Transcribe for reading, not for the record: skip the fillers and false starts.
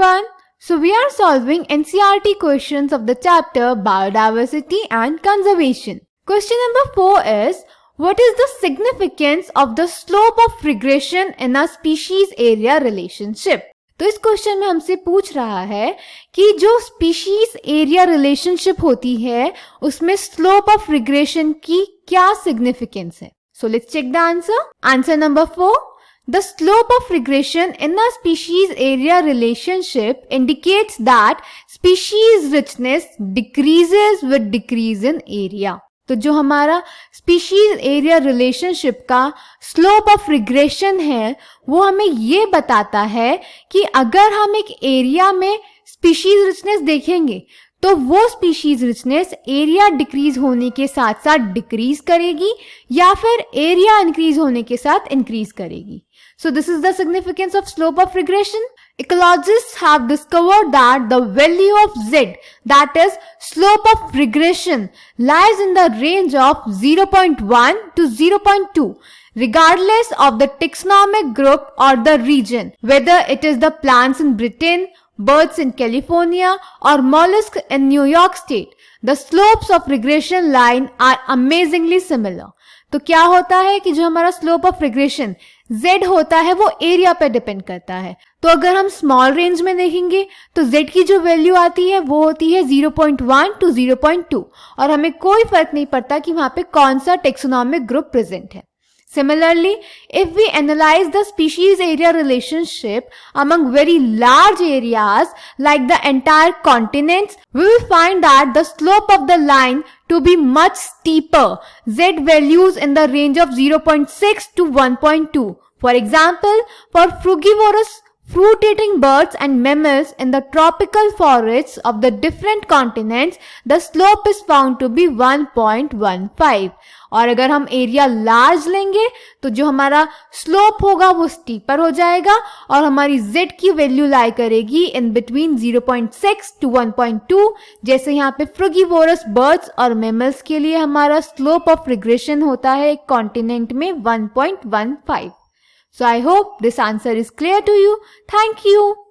everyone. So we are solving NCERT questions of the chapter Biodiversity and Conservation. Question number 4 is, what is the significance of the slope of regression in a species area relationship? तो इस question में हमसे पूछ रहा है कि जो species area relationship होती है उसमें स्लोप ऑफ रिग्रेशन की क्या सिग्निफिकेंस है. So let's check the answer. Answer number 4. The slope of regression in a species area relationship indicates that species richness decreases with decrease in area. तो जो हमारा species area relationship का slope of regression है वो हमें ये बताता है कि अगर हम एक एरिया में स्पीशीज रिचनेस देखेंगे तो वो स्पीशीज रिचनेस एरिया डिक्रीज होने के साथ साथ डिक्रीज करेगी या फिर एरिया इंक्रीज होने के साथ इंक्रीज करेगी. So this is the significance of slope of regression. Ecologists have discovered that the value of Z, that is slope of regression, lies in the range of 0.1 to 0.2 regardless of the taxonomic group or the region, whether it is the plants in Britain, birds in California or mollusks in New York State. The slopes of regression line are amazingly similar. तो क्या होता है कि जो हमारा slope of regression Z होता है वो एरिया पे डिपेंड करता है. तो अगर हम स्मॉल रेंज में देखेंगे तो Z की जो वैल्यू आती है वो होती है 0.1 टू 0.2 और हमें कोई फर्क नहीं पड़ता कि वहां पे कौन सा टेक्सोनॉमिक ग्रुप प्रेजेंट है. Similarly, if we analyze the species area relationship among very large areas like the entire continents, we will find that the slope of the line to be much steeper. Z values in the range of 0.6 to 1.2. For example, for frugivorous fruit-eating birds and mammals in the tropical forests of the different continents, the slope is found to be 1.15. और अगर हम area large लेंगे तो जो हमारा slope होगा वो steeper हो जाएगा और हमारी Z की वैल्यू लाई करेगी इन बिटवीन 0.6 टू 1.2. जैसे यहाँ पे फ्रूगिवोरस बर्ड्स और मैमल्स के लिए हमारा स्लोप ऑफ रिग्रेशन होता है एक कॉन्टिनेंट में 1.15. So I hope this answer is clear to you. Thank you.